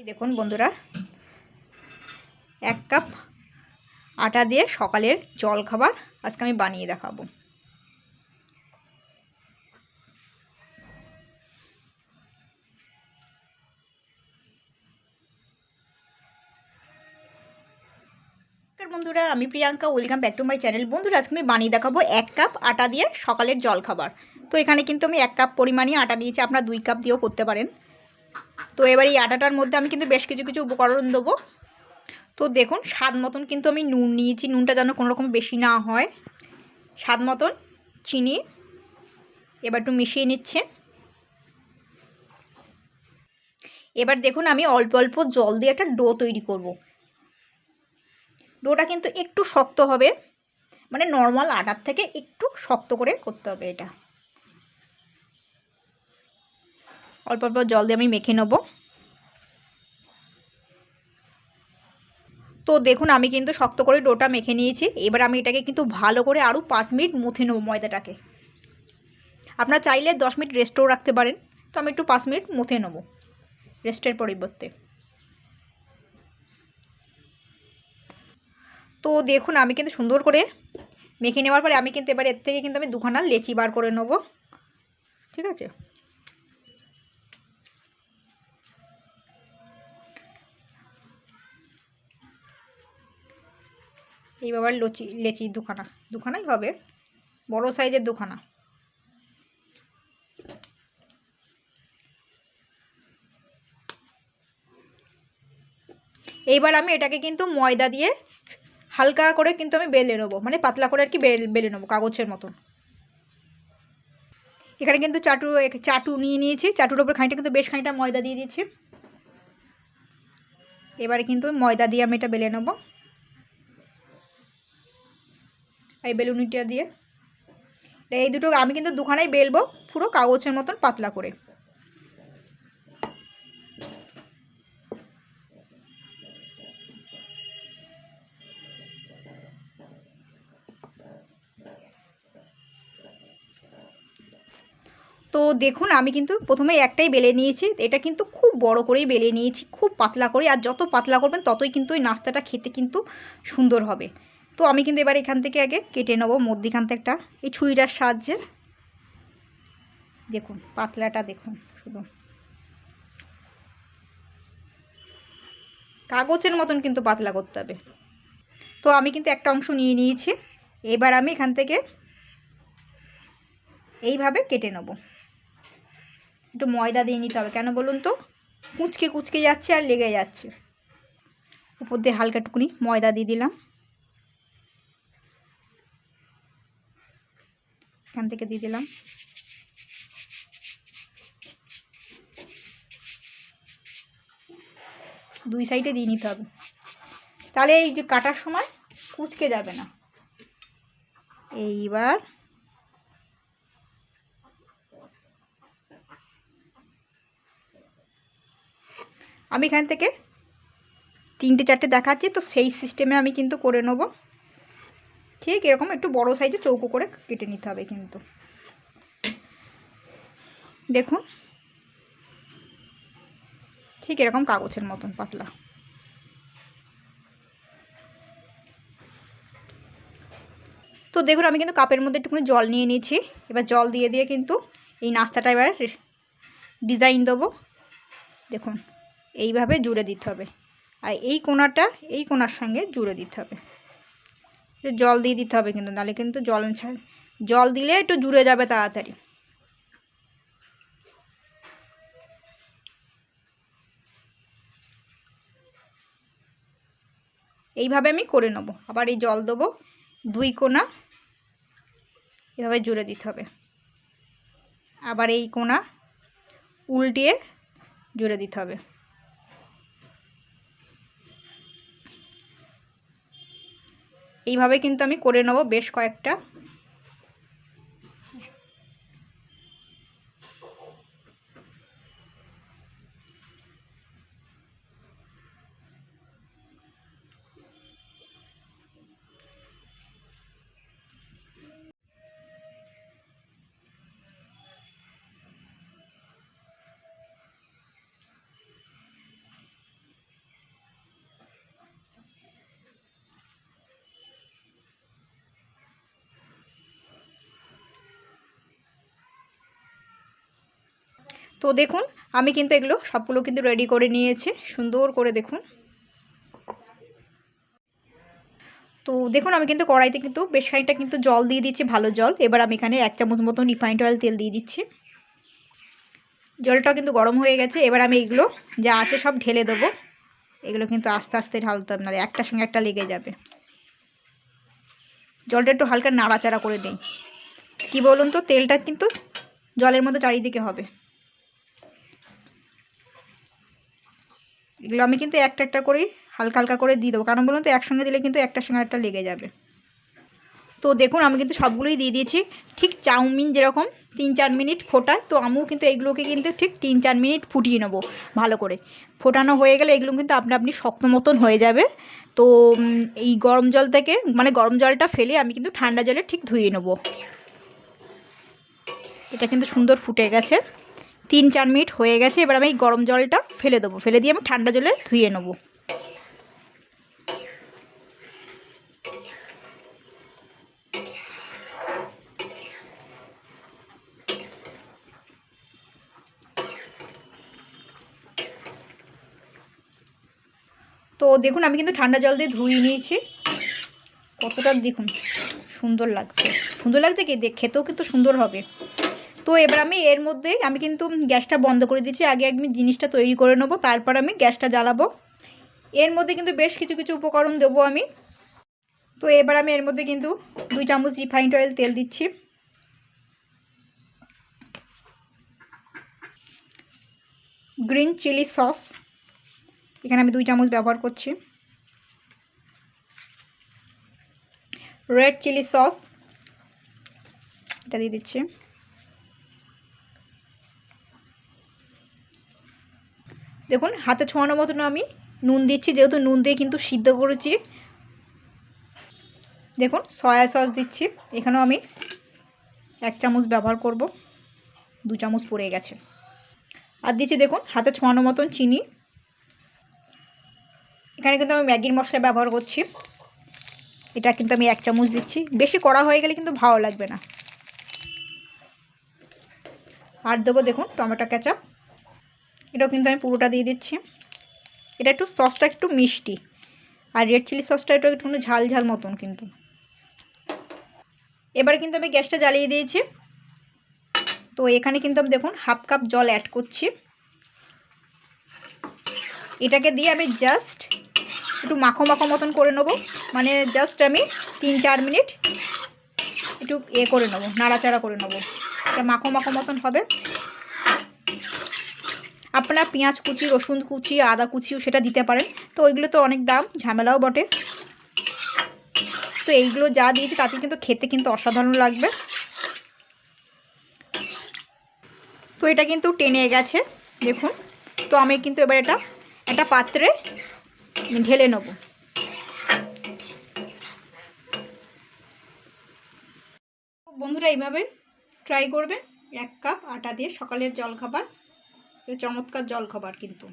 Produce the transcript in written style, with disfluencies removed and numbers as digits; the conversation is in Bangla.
দেখুন বন্ধুরা, 1 কাপ আটা দিয়ে সকালের জল খাবার আজকে আমি বানিয়ে দেখাবো। বন্ধুরা, আমি Priyanka, welcome back to my channel. বন্ধুরা, আজকে আমি বানিয়ে দেখাবো 1 কাপ আটা দিয়ে সকালের জল খাবার। তো এখানে কিন্তু আমি 1 কাপ পরিমাণই আটা নিয়েছি, আপনারা 2 কাপ দিয়েও করতে পারেন। তো এবার এই আটাটার মধ্যে আমি কিন্তু বেশ কিছু উপকরণ দেবো। তো দেখুন, স্বাদ মতন কিন্তু আমি নুন নিয়েছি, নুনটা যেন কোনো রকম বেশি না হয়। স্বাদ মতন চিনি এবার একটু মিশিয়ে নিচ্ছে। এবার দেখুন, আমি অল্প অল্প জল দিয়ে একটা ডো তৈরি করব। ডোটা কিন্তু একটু শক্ত হবে, মানে নর্মাল আটার থেকে একটু শক্ত করে করতে হবে এটা। অল্প অল্প জল দিয়ে আমি মেখে নেব। তো দেখুন, আমি কিন্তু শক্ত করে ডোটা মেখে নিয়েছি। এবার আমি এটাকে কিন্তু ভালো করে আরও 5 মিনিট মুথে নেব ময়দাটাকে। আপনারা চাইলে 10 মিনিট রেস্টও রাখতে পারেন, তো আমি একটু 5 মিনিট মুথে নেব রেস্টের পরিবর্তে। তো দেখুন, আমি কিন্তু সুন্দর করে মেখে নেওয়ার পরে আমি কিন্তু এবার এর থেকে কিন্তু আমি 2খানা লেচি বার করে নেব। ঠিক আছে, এইবার লেচি দুখানাই হবে, বড় সাইজের 2খানা। এইবার আমি এটাকে কিন্তু ময়দা দিয়ে হালকা করে কিন্তু আমি বেলে নেবো, মানে পাতলা করে আর কি বেলে নেবো কাগজের মতন। এখানে কিন্তু চাটু নিয়ে নিয়েছি, চাটুর ওপর খানিকটা কিন্তু বেশ খানিকটা ময়দা দিয়ে দিয়েছি। এবারে কিন্তু ময়দা দিয়ে আমি এটা বেলে নেবো, এই বেলুনিটা দিয়ে। এই দুটো আমি কিন্তু 2খানাই বেলবো পুরো কাগজের মতন পাতলা করে। তো দেখুন, আমি কিন্তু প্রথমে একটাই বেলে নিয়েছি। এটা কিন্তু খুব বড় করেই বেলে নিয়েছি, খুব পাতলা করে। আর যত পাতলা করবেন ততই কিন্তু ওই নাস্তাটা খেতে কিন্তু সুন্দর হবে। তো আমি কিন্তু এবার এখান থেকে আগে কেটে নেবো মধ্যিখান থেকে একটা এই ছুরিটার সাহায্যে। দেখুন পাতলাটা দেখুন, শুধু কাগজের মতন কিন্তু পাতলা করতে হবে। তো আমি কিন্তু একটা অংশ নিয়ে নিয়েছি। এবার আমি এখান থেকে এইভাবে কেটে নেব। একটু ময়দা দিয়ে নিতে হবে, কেন বলুন তো, কুচকে কুচকে যাচ্ছে আর লেগে যাচ্ছে। উপর দিয়ে হালকা টুকুনি ময়দা দিয়ে দিলাম, এখান থেকে দিয়ে দিলাম। দুই সাইডে দিয়ে নিতে হবে, তাহলে এই যে কাটার সময় কুচকে যাবে না। এইবার আমি এখান থেকে 3টে 4টে দেখাচ্ছি, তো সেই সিস্টেমে আমি কিন্তু করে নেব। ঠিক এরকম একটু বড় সাইজে চৌকো করে কেটে নিতে হবে কিন্তু। দেখুন ঠিক এরকম কাগজের মতন পাতলা। তো দেখুন, আমি কিন্তু কাপের মধ্যে একটুখানি জল নিয়ে নিয়েছি। এবার জল দিয়ে দিয়ে কিন্তু এই নাস্তাটা এবার ডিজাইন দেবো। দেখুন এইভাবে জুড়ে দিতে হবে, আর এই কোণাটা এই কোণার সঙ্গে জুড়ে দিতে হবে। জল দিয়ে দিতে হবে কিন্তু, নাহলে কিন্তু জল দিলে একটু জুড়ে যাবে তাড়াতাড়ি। এইভাবে আমি করে নেব। আবার এই জল দেবো, 2 কোণা এভাবে জুড়ে দিতে হবে। আবার এই কোণা উল্টিয়ে জুড়ে দিতে হবে। এইভাবে কিন্তু আমি করে নেব বেশ কয়েকটা। তো দেখুন আমি কিন্তু এগুলো সবগুলো কিন্তু রেডি করে নিয়েছি সুন্দর করে দেখুন। তো দেখুন আমি কিন্তু কড়াইতে কিন্তু বেশ খানিকটা কিন্তু জল দিয়ে দিচ্ছি, ভালো জল। এবার আমি এখানে 1 চামচ মতন রিফাইন্ড অয়েল তেল দিয়ে দিচ্ছি। জলটা কিন্তু গরম হয়ে গেছে। এবার আমি এগুলো যা আছে সব ঢেলে দেবো। এগুলো কিন্তু আস্তে আস্তে ঢালতে হবে, নাহলে একটার সঙ্গে একটা লেগে যাবে। জলটা একটু হালকা নাড়াচাড়া করে নিই। কী বলুন তো, তেলটা কিন্তু জলের মধ্যে চারিদিকে হবে। এগুলো আমি কিন্তু একটা একটা করেই হালকা হালকা করে দিয়ে দেবো, কারণ বলুন তো একসঙ্গে দিলে কিন্তু একটার সঙ্গে একটা লেগে যাবে। তো দেখুন আমি কিন্তু সবগুলোই দিয়ে দিয়েছি। ঠিক চাউমিন যেরকম 3-4 মিনিট ফোটায়, তো আমিও কিন্তু এগুলোকে কিন্তু ঠিক 3-4 মিনিট ফুটিয়ে নেবো ভালো করে। ফোটানো হয়ে গেলে এগুলো কিন্তু আপনা আপনি শক্ত মতন হয়ে যাবে। তো এই গরম জল থেকে মানে গরম জলটা ফেলে আমি কিন্তু ঠান্ডা জলে ঠিক ধুয়ে নেবো। এটা কিন্তু সুন্দর ফুটে গেছে, 3-4 মিনিট হয়ে গেছে। এবার আমি এই গরম জলটা ফেলে দেবো, ফেলে দিয়ে আমি ঠান্ডা জলে ধুয়ে নেবো। তো দেখুন আমি কিন্তু ঠান্ডা জল দিয়ে ধুয়ে নিয়েছি। কতটা দেখুন সুন্দর লাগছে, সুন্দর লাগছে কি খেতেও কিন্তু সুন্দর হবে। তো এবার আমি এর মধ্যে আমি কিন্তু গ্যাসটা বন্ধ করে দিচ্ছি। আগে আমি জিনিসটা তৈরি করে নেবো, তারপর আমি গ্যাসটা জ্বালাবো। এর মধ্যে কিন্তু বেশ কিছু কিছু উপকরণ দেবো আমি। তো এবার আমি এর মধ্যে কিন্তু 2 চামচ রিফাইন্ড অয়েল তেল দিচ্ছি। গ্রিন চিলি সস এখানে আমি 2 চামচ ব্যবহার করছি। রেড চিলি সস এটা দিয়ে দিচ্ছি। দেখুন হাতে ছোঁয়ানো মতন আমি নুন দিচ্ছি, যেহেতু নুন দিয়ে কিন্তু সিদ্ধ করেছি। দেখুন সয়া সস দিচ্ছি, এখানেও আমি 1 চামচ ব্যবহার করব, 2 চামচ পড়ে গেছে। আর দিচ্ছি দেখুন হাতে ছোঁয়ানো মতন চিনি। এখানে কিন্তু আমি ম্যাগির মশলা ব্যবহার করছি, এটা কিন্তু আমি 1 চামচ দিচ্ছি। বেশি কড়া হয়ে গেলে কিন্তু ভালো লাগবে না। আর দেবো দেখুন টমেটো কেচাপ, এটাও কিন্তু আমি পুরোটা দিয়ে দিচ্ছি। এটা একটু সসটা একটু মিষ্টি, আর রেড চিলি সসটা একটু ঝাল ঝাল মতন কিন্তু। এবার কিন্তু আমি গ্যাসটা জ্বালিয়ে দিয়েছি। তো এখানে কিন্তু আমি দেখুন 1/2 কাপ জল অ্যাড করছি। এটাকে দিয়ে আমি জাস্ট একটু মাখো মাখো মতন করে নেবো, মানে জাস্ট আমি 3-4 মিনিট একটু করে নেবো, নাড়াচাড়া করে নেবো। এটা মাখো মাখো মতন হবে। আপনারা পেঁয়াজ কুচি, রসুন কুচি, আদা কুচিও সেটা দিতে পারেন। তো ওইগুলো তো অনেক দাম, ঝামেলাও বটে। তো এইগুলো যা দিয়েছি তাতে কিন্তু খেতে কিন্তু অসাধারণ লাগবে। তো এটা কিন্তু টেনে গেছে দেখুন। তো আমি কিন্তু এবার এটা একটা পাত্রে ঢেলে নেব। বন্ধুরা এইভাবে ট্রাই করবেন, 1 কাপ আটা দিয়ে সকালের জলখাবার, চমৎকার জলখাবার কিন্তু।